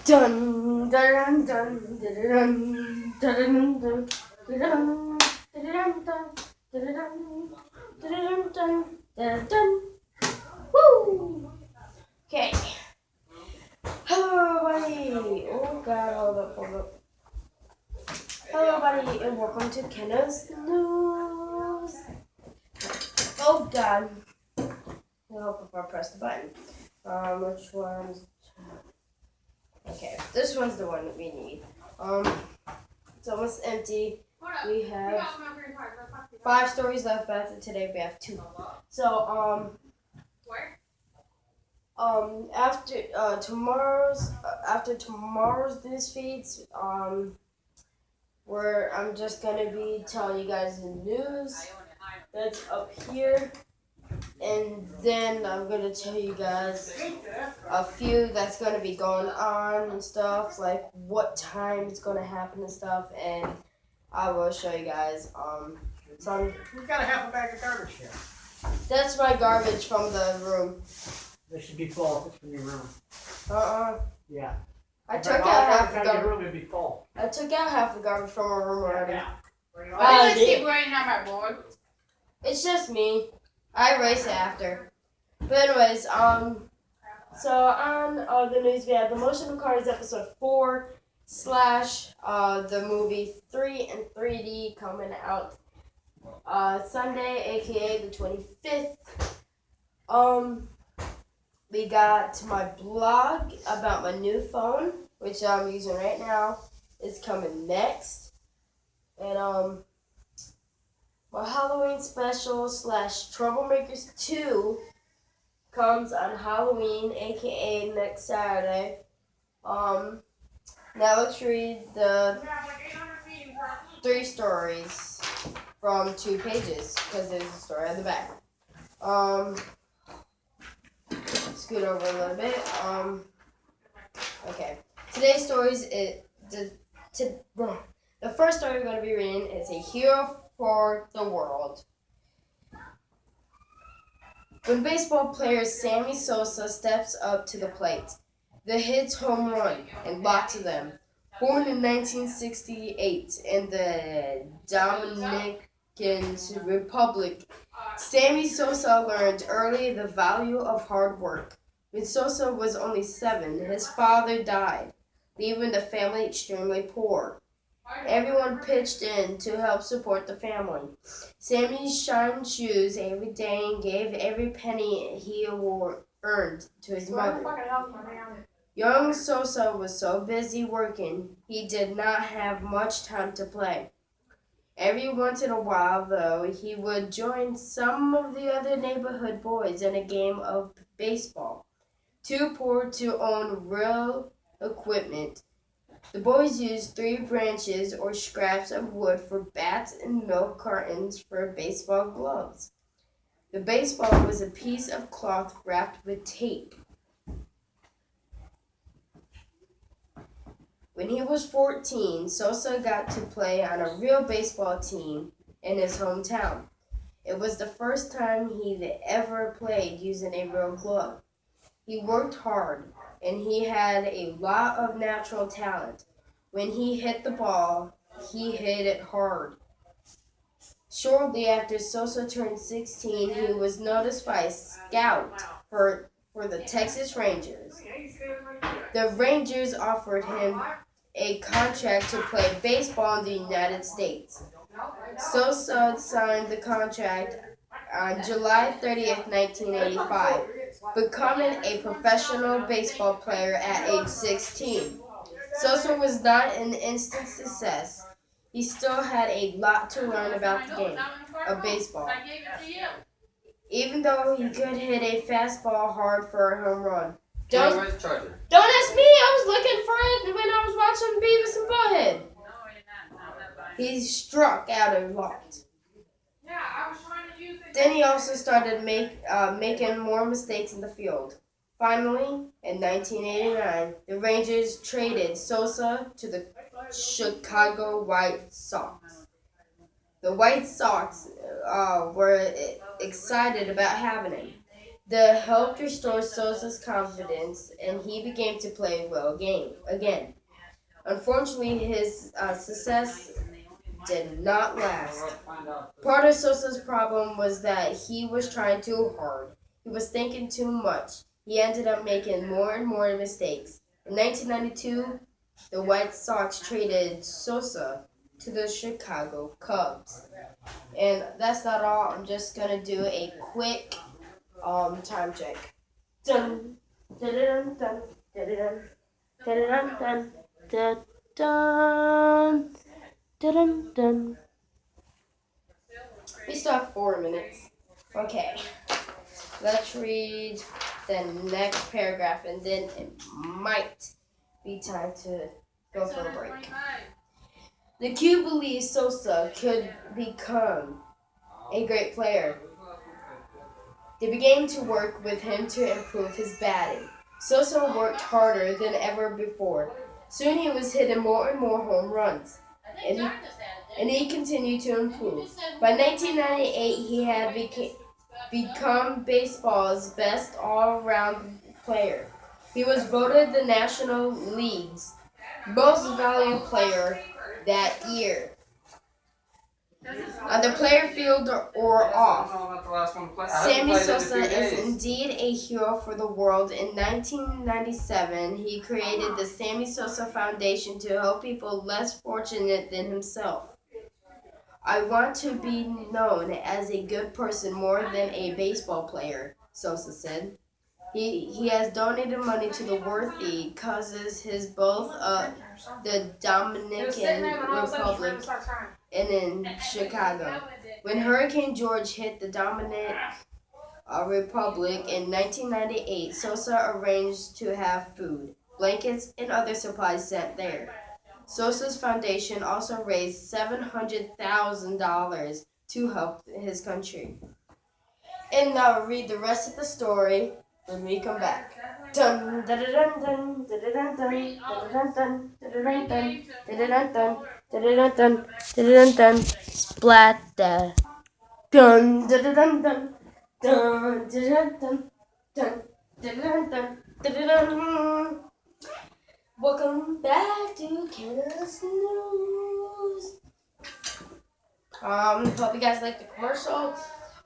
Dun dun dun dun dun dun dun dun dun. Woo! Okay. Hello, everybody. Oh God, hold up. Hello, everybody, and welcome to Kenna's News. Oh God. I hope if I press the button. Which one's? Okay, this one's the one that we need. It's almost empty. We have 5 stories left, but after today we have 2. So, after tomorrow's news feeds, I'm just gonna be telling you guys the news that's up here, and then I'm gonna tell you guys a few that's gonna be going on and stuff, like what time it's gonna happen and stuff, and I will show you guys some. We've got a half a bag of garbage here. That's my garbage from the room. They should be full if it's from your room. Yeah. I took out half the your garbage. room would be full. I took out half the garbage from our room already. Yeah. Why do you keep writing on my board? It's just me. I erase it after. But anyways, so on the news we have the Motion of Cars episode 4 / the movie 3 and 3D coming out Sunday, aka the 25th. We got my blog about my new phone, which I'm using right now. It's coming next. And my Halloween special / Troublemakers 2 comes on Halloween, aka next Saturday. Now let's read the 3 stories from 2 pages, because there's a story on the back. Scoot over a little bit. Okay. Today's stories the first story we're going to be reading is A Hero for the World. When baseball player Sammy Sosa steps up to the plate, the hits home run and lots of them. Born in 1968 in the Dominican Republic, Sammy Sosa learned early the value of hard work. When Sosa was only 7, his father died, leaving the family extremely poor. Everyone pitched in to help support the family. Sammy shined shoes every day and gave every penny he earned to his mother. Young Sosa was so busy working, he did not have much time to play. Every once in a while, though, he would join some of the other neighborhood boys in a game of baseball. Too poor to own real equipment, the boys used 3 branches or scraps of wood for bats and milk cartons for baseball gloves. The baseball was a piece of cloth wrapped with tape. When he was 14, Sosa got to play on a real baseball team in his hometown. It was the first time he'd ever played using a real glove. He worked hard, and he had a lot of natural talent. When he hit the ball, he hit it hard. Shortly after Sosa turned 16, he was noticed by a scout for the Texas Rangers. The Rangers offered him a contract to play baseball in the United States. Sosa signed the contract on July 30th, 1985, becoming a professional baseball player at age 16. Sosa was not an instant success. He still had a lot to learn about the game of baseball. Even though he could hit a fastball hard for a home run. Don't ask me, I was looking for it when I was watching Beavis and Butthead. He struck out and walked. Then he also started making more mistakes in the field. Finally, in 1989, the Rangers traded Sosa to the Chicago White Sox. The White Sox were excited about having him. The helped restore Sosa's confidence, and he began to play well again. Unfortunately, his success did not last. Part of Sosa's problem was that he was trying too hard. He was thinking too much. He ended up making more and more mistakes. In 1992, the White Sox traded Sosa to the Chicago Cubs. And that's not all. I'm just gonna do a quick time check. Dun dun dun dun dun dun dun dun dun dun dun. We still have 4 minutes. Okay. Let's read the next paragraph and then it might be time to go for a break. The Q believed Sosa could become a great player. They began to work with him to improve his batting. Sosa worked harder than ever before. Soon he was hitting more and more home runs, and he continued to improve. By 1998, he had become baseball's best all-around player. He was voted the National League's most valued player that year. On the player field or off, Sammy Sosa is indeed a hero for the world. In 1997, he created the Sammy Sosa Foundation to help people less fortunate than himself. I want to be known as a good person more than a baseball player, Sosa said. He has donated money to the worthy causes his both the Dominican Republic and in Chicago. When Hurricane George hit the Dominican Republic in 1998, Sosa arranged to have food, blankets, and other supplies sent there. Sosa's foundation also raised $700,000 to help his country. And now read the rest of the story when we come back. Dun dun dun dun dun dun dun dun dun dun dun dun dun splat da dun dun dun dun dun dun dun dun dun dun. Welcome back to Canada's News. Hope you guys like the commercial.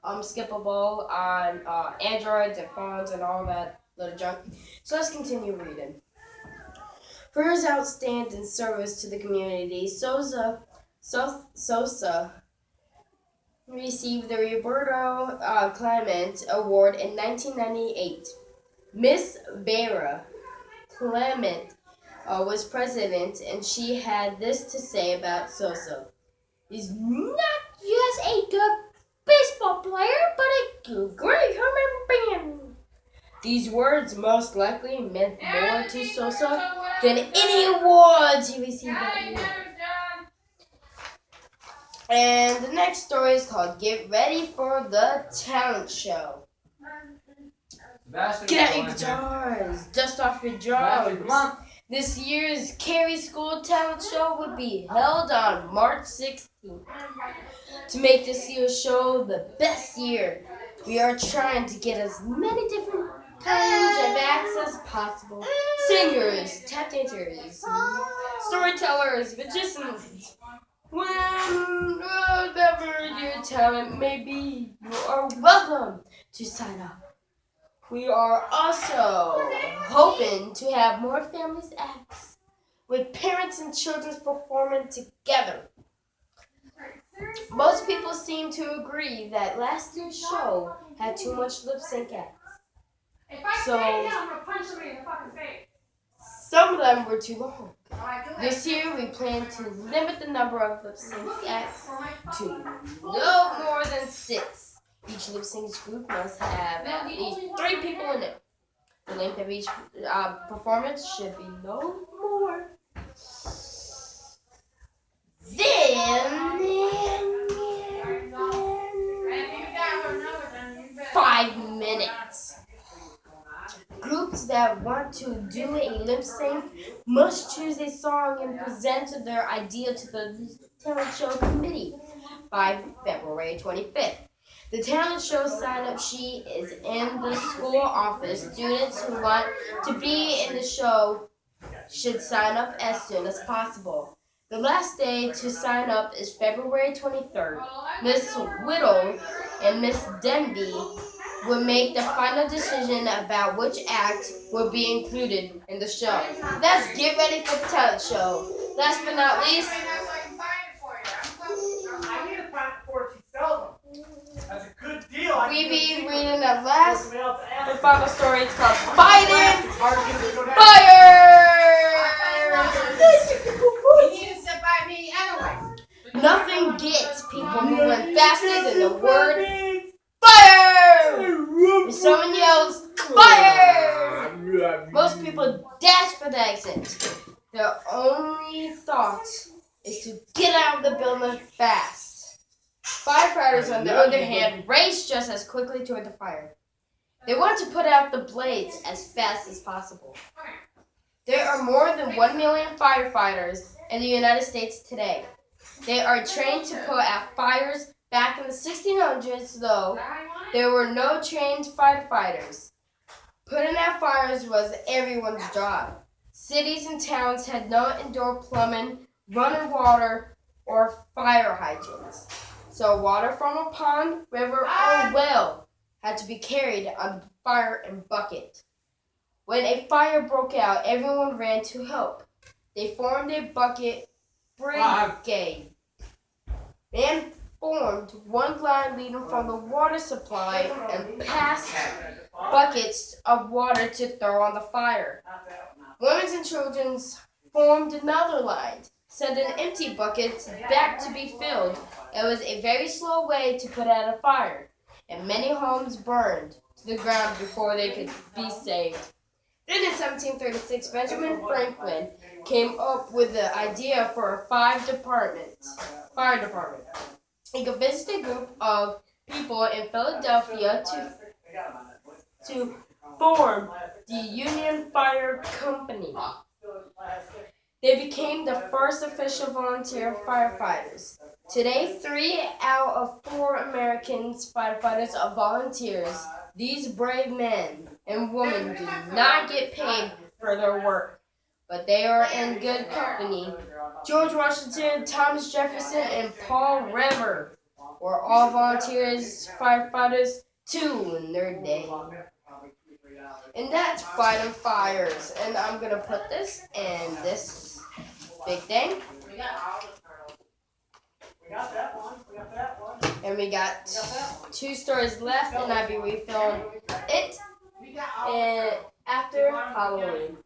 Skippable on Androids and phones and all that little junk. So let's continue reading. For his outstanding service to the community, Sosa received the Roberto Clemente Award in 1998. Miss Vera Clement was president, and she had this to say about Sosa. He's not just a good baseball player, but a great human being. These words most likely meant more to Sosa than any awards he received that year. And the next story is called Get Ready for the Talent Show. Get out your guitars, dust off your drums. This year's Cary School Talent Show will be held on March 16th. To make this year's show the best year, we are trying to get as many different kinds of acts as possible. Singers, tap dancers, storytellers, magicians. Whatever your talent may be, you are welcome to sign up. We are also hoping to have more families acts with parents and children performing together. Most people seem to agree that last year's show had too much lip sync acts. So some of them were too long. This year we plan to limit the number of lip sync acts to no more than 6. Each lip sync group must have at least 3 people in it. The length of each performance should be no more than 5 minutes. Groups that want to do a lip sync must choose a song and present their idea to the talent show committee by February 25th. The talent show sign-up sheet is in the school office. Students who want to be in the show should sign up as soon as possible. The last day to sign up is February 23rd. Miss Whittle and Miss Denby will make the final decision about which act will be included in the show. Let's get ready for the talent show. Last but not least, I need to find it before she sells them. That's a good deal. we be reading the last and final story. It's called Fighting You need to sit by me anyway. Nothing gets people moving faster than the word fire! When someone yells fire, most people dash for the exit. Their only thought is to get out of the building fast. Firefighters, on the other hand, race just as quickly toward the fire. They want to put out the blaze as fast as possible. There are more than 1 million firefighters in the United States today. They are trained to put out fires. Back in the 1600s, though, there were no trained firefighters. Putting out fires was everyone's job. Cities and towns had no indoor plumbing, running water, or fire hydrants. So water from a pond, river, or well had to be carried on the fire in bucket. When a fire broke out, everyone ran to help. They formed a bucket brigade and formed one line leading from the water supply and passed buckets of water to throw on the fire. Women and children formed another line, sending empty buckets back to be filled. It was a very slow way to put out a fire, and many homes burned to the ground before they could be saved. Then in 1736, Benjamin Franklin came up with the idea for a fire department. He convinced a group of people in Philadelphia to form the Union Fire Company. They became the first official volunteer firefighters. Today, 3 out of 4 American firefighters are volunteers. These brave men and women do not get paid for their work, but they are in good company. George Washington, Thomas Jefferson, and Paul Revere were all volunteers firefighters too in their day. And that's fighting fires. And I'm gonna put this in this big thing. And we got 2 stories left, and I'll be refilling it after Halloween.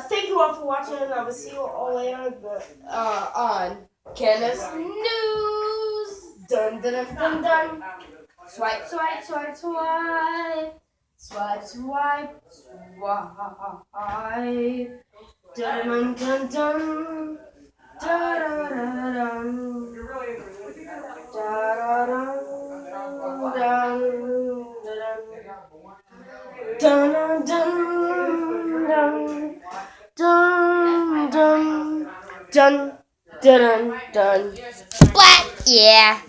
Thank you all for watching, and I will see you all later on Candace News. Dun dun dun dun dun. Swipe, swipe, swipe, swipe. Swipe, swipe, swipe. Dun dun dun. Da da da dum. Da da dum. Dun dun dun. Dun dun dun dun dun dun. Black, yeah.